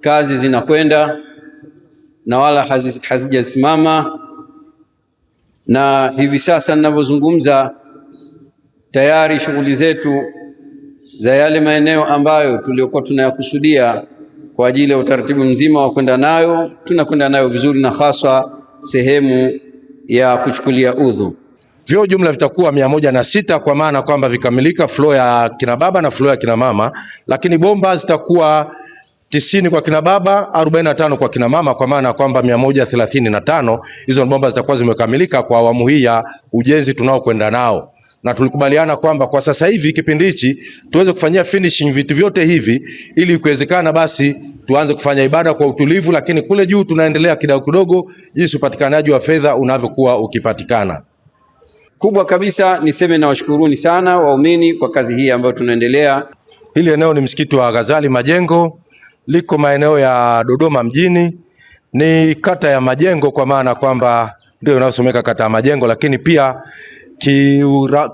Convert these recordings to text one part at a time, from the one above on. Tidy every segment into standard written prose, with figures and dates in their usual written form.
kazi zinakwenda na wala hazijasimama, na hivi sasa ninavyozungumza tayari shughuli zetu za yale maeneo ambayo tuliokuwa tunayakusudia kwa ajili ya utaratibu mzima wa kwenda nayo, tunakwenda nayo vizuri, na hasa sehemu ya kuchukulia udhu. Vyoo jumla vitakuwa 106 kwa maana kwamba vikamilika floor ya kina baba na floor ya kina mama, lakini bomba zitakuwa 90 kwa kina baba, 45 kwa kina mama, kwa maana kwamba 135 hizo bomba zitakuwa zimekamilika kwa awamu hii ya ujenzi tunao kwenda nao. Na tulikubaliana kwamba kwa sasa hivi kipindi hichi tuweze kufanyia finishing vitu vyote hivi, ili ikiwezekana basi tuanze kufanya ibada kwa utulivu, lakini kule juu tunaendelea kidogo kidogo jinsi upatikanaji wa fedha unavyokuwa ukipatikana. Kubwa kabisa niseme na washukuruni sana waumini kwa kazi hii ambayo tunaendelea. Hili eneo ni msikiti wa Ghazali Majengo, liko maeneo ya Dodoma mjini, ni kata ya Majengo kwa maana kwamba ndio inayosomeka kata ya Majengo, lakini pia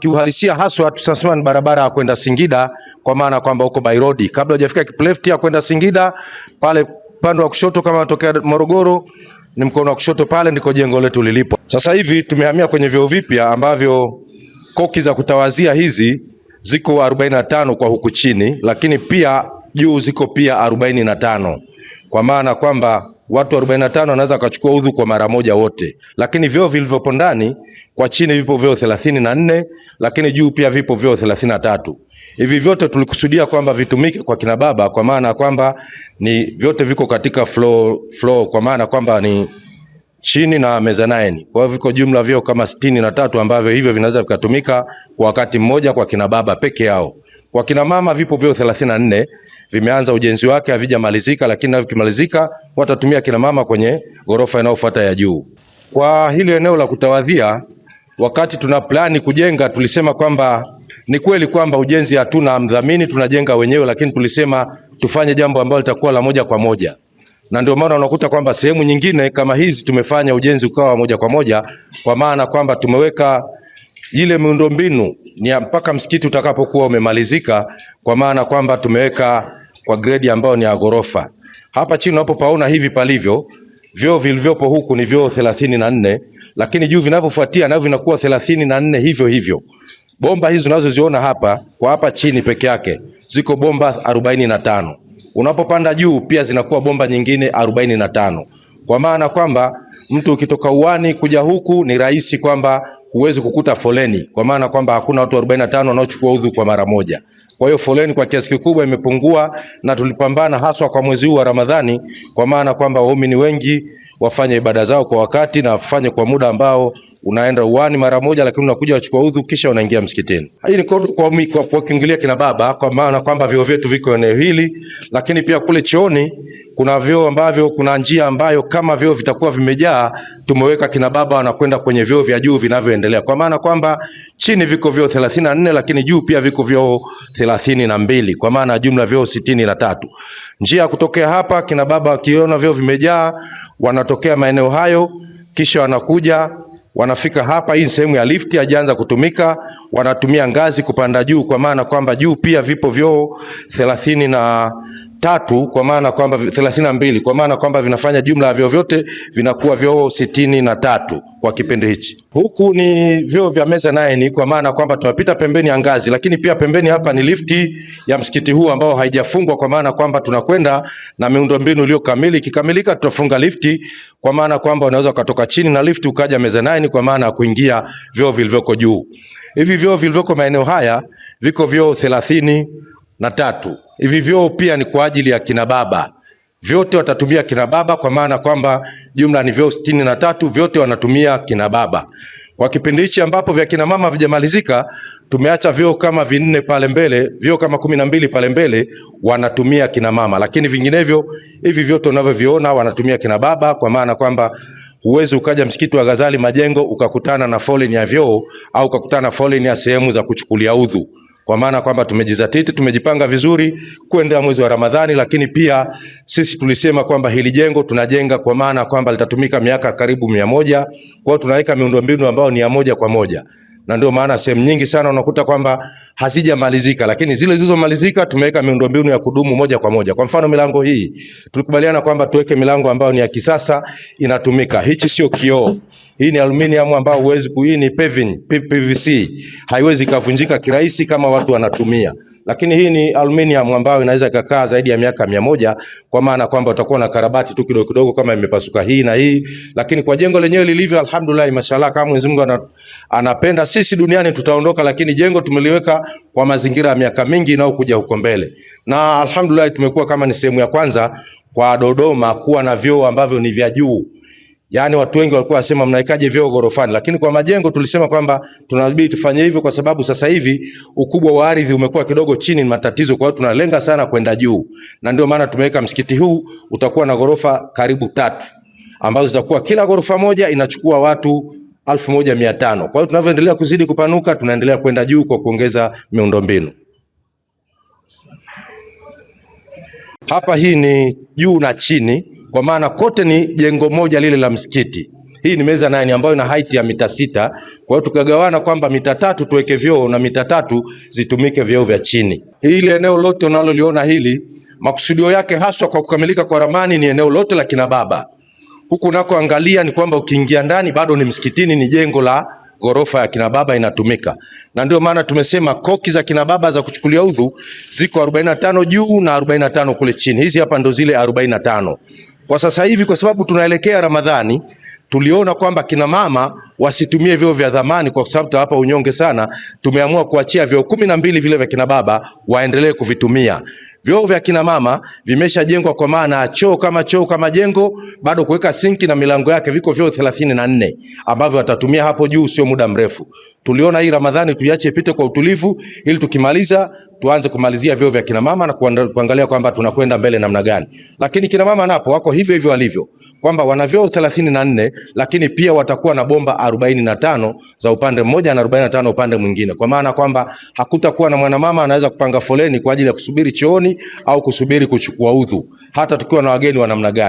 kiuhalisia haswa tunasema ni barabara ya kwenda Singida, kwa maana kwamba uko by road kabla hujafika Kiplefti ya kwenda Singida, pale upande wa kushoto kama unatokea Morogoro ni mkono wa kushoto, pale ndiko jengo letu lilipo. Sasa hivi tumehamia kwenye vyoo vipya ambavyo koki za kutawazia hizi ziko 45 kwa huku chini, lakini pia juu ziko pia 45, kwa maana kwamba watu 45 wanaweza kuchukua udhu kwa mara moja wote. Lakini vyoo vilivyopo ndani kwa chini vipo vyoo 34, lakini juu pia vipo vyoo 33. Hivi vyote tulikusudia kwamba vitumike kwa kina baba, kwa maana kwamba ni vyote viko katika floor kwa maana kwamba ni chini na mezanine. Kwa hivyo viko jumla vyoo kama 63 ambavyo hivyo vinaweza vikatumika kwa wakati mmoja kwa kina baba peke yao. Kwa kina mama vipo vyoo 34, vimeanza ujenzi wake, havijamalizika, lakini na vikimalizika watatumia kina mama kwenye ghorofa inayofuata ya juu. Kwa hili eneo la kutawadhia, wakati tuna plani kujenga, tulisema kwamba ni kweli kwamba ujenzi hatuna mdhamini, tunajenga wenyewe, lakini tulisema tufanye jambo ambalo litakuwa la moja kwa moja. Na ndio maana unakuta kwamba sehemu nyingine kama hizi tumefanya ujenzi ukawa moja kwa moja, kwa maana kwamba tumeweka ile miundombinu ni mpaka msikiti utakapokuwa umemalizika, kwa maana kwamba tumeweka kwa grade ambayo ni ya ghorofa. Hapa chini unapopaona hivi palivyo, vyoo vilivyopo huku ni vyoo 34, lakini juu vinavyofuatia navyo vinakuwa 34 hivyo hivyo. Bomba hizo unazoziona hapa kwa hapa chini peke yake ziko bomba 45. Unapopanda juu pia zinakuwa bomba nyingine 45. Kwa maana kwamba mtu ukitoka uani kuja huku ni rahisi kwamba huwezi kukuta foleni, kwa maana kwamba hakuna watu 45 wanaochukua udhu kwa mara moja. Kwa hiyo foleni kwa kiasi kikubwa imepungua, na tulipambana haswa kwa mwezi huu wa Ramadhani, kwa maana kwamba waumini wengi wafanye ibada zao kwa wakati na wafanye kwa muda ambao unaenda uani mara moja, lakini unakuja wachukua udhu kisha unaingia msikitini. Hii ni kwa kuingilia kina baba, kwa maana kwamba vyoo vyetu viko eneo hili, lakini pia kule chooni kuna vyoo ambavyo kuna njia ambayo kama vyoo vitakuwa vimejaa, tumeweka kina baba wanakwenda kwenye vyoo vya juu vinavyoendelea, kwa maana kwamba chini viko vyoo 34, lakini juu pia viko vyoo 32, kwa maana jumla vyoo 63. Njia kutokea hapa kina baba wakiona vyoo vimejaa wanatokea maeneo hayo, kisha wanakuja wanafika hapa. Hii sehemu ya lifti haijaanza kutumika, wanatumia ngazi kupanda juu, kwa maana kwamba juu pia vipo vyoo 33, kwa maana kwamba 32, kwa maana kwamba vinafanya jumla ya vyoo vyote vinakuwa vyoo 63 kwa kipindi hichi. Huku ni vyoo vya mezzanine, kwa maana kwamba tunapita pembeni ya ngazi, lakini pia pembeni hapa ni lifti ya msikiti huu ambao haijafungwa, kwa maana kwamba tunakwenda na miundombinu iliyo kamili. Ikikamilika tutafunga lifti, kwa maana kwamba unaweza kutoka chini na lifti ukaja mezzanine, kwa maana kuingia vyoo vilivyoko juu. Hivi vyoo vilivyoko maeneo haya viko vyoo 33. Hivi vyoo pia ni kwa ajili ya kina baba. Vyote watatumia kina baba, kwa maana kwamba jumla ni vyoo 63, vyote wanatumia kina baba. Kwa kipindi hichi ambapo vya kina mama vijamalizika, tumeacha vyoo kama 4 pale mbele, vyoo kama 12 pale mbele wanatumia kina mama, lakini vinginevyo hivi vyote unavyoviona wanatumia kina baba, kwa maana kwamba huwezi ukaja msikiti wa Ghazali Majengo ukakutana na foleni ya vyoo au ukakutana na foleni ya sehemu za kuchukulia udhu, kwa maana kwamba tumejizatiti, tumejipanga vizuri kuendea mwezi wa Ramadhani. Lakini pia sisi tulisema kwamba hili jengo tunajenga kwa maana kwamba litatumika miaka karibu 100. Kwa hiyo tunaweka miundombinu ambayo ni ya moja kwa moja. na ndio maana sehemu nyingi sana unakuta kwamba hazijamalizika, lakini zile zilizomalizika tumeweka miundombinu ya kudumu moja kwa moja. Kwa mfano milango hii tulikubaliana kwamba tuweke milango ambayo ni ya kisasa inatumika. Hichi sio kioo. Hii ni aluminium ambayo hii ni PVC. Haiwezi kuvunjika kirahisi kama watu wanatumia. Lakini hii ni aluminium ambayo inaweza kukaa zaidi ya miaka 100, kwa maana kwamba utakuwa na karabati tu kidogo kidogo kama imepasuka hii na hii. Lakini kwa jengo lenyewe lilivyo, alhamdulillah, mashallah, kama Mwenyezi Mungu anapenda, sisi duniani tutaondoka, lakini jengo tumeliweka kwa mazingira ya miaka mingi na kuja huko mbele. Na alhamdulillah tumekuwa kama ni sehemu ya kwanza kwa Dodoma kuwa na vyoo ambavyo ni vya juu. Yaani watu wengi walikuwa wasema mnaikaje vyoo gorofani, lakini kwa majengo tulisema kwamba tunabidi tufanye hivyo kwa sababu sasa hivi ukubwa wa ardhi umekuwa kidogo chini, ni matatizo, kwa hiyo tunalenga sana kwenda juu. Na ndio maana tumeweka msikiti huu utakuwa na gorofa karibu 3 ambazo zitakuwa kila gorofa moja inachukua watu 1500. Kwa hiyo tunavyoendelea kuzidi kupanuka tunaendelea kwenda juu kwa kuongeza miundombinu. Hapa hii ni juu na chini, kwa maana kote ni jengo moja lile la msikiti. Hii ni meza 9 ambayo ina height ya mita 6. Kwa hiyo tukagawana kwamba mita 3 tuweke vyoo na mita 3 zitumike vyoo vya chini. Hili eneo lote unaloliona hili, makusudio yake haswa kwa kukamilika kwa ramani ni eneo lote la kina baba. Huku unakoangalia ni kwamba ukiingia ndani bado ni msikitini, ni jengo la gorofa ya kina baba inatumika. Na ndio maana tumesema koki za kina baba za kuchukulia udhu ziko 45 juu na 45 kule chini. Hizi hapa ndo zile 45. Kwa sasa hivi kwa sababu tunaelekea Ramadhani, tuliona kwamba kina mama wasitumie vyoo vya dhamani kwa sababu hapa unyonge sana. Tumeamua kuachia vyoo 12 vile vya kina baba waendelee kuvitumia. Vyoo vya kina mama vimeshajengwa, kwa maana choo kama jengo, bado kuweka sinki na milango yake, viko vyoo 34 ambavyo watatumia hapo juu sio muda mrefu. Tuliona hii Ramadhani tuiache ipite kwa utulivu ili tukimaliza tuanze kumalizia vyoo vya kina mama na kuangalia kwamba tunakwenda mbele namna gani. Lakini kina mama napo wako hivyo hivyo walivyo, kwamba wana vyoo 34 lakini pia watakuwa na bomba 45 za upande mmoja na 45 upande mwingine, kwa maana kwamba hakutakuwa na mwanamama anaweza kupanga foleni kwa ajili ya kusubiri chooni au kusubiri kuchukua udhu, hata tukiwa na wageni wa namna gani.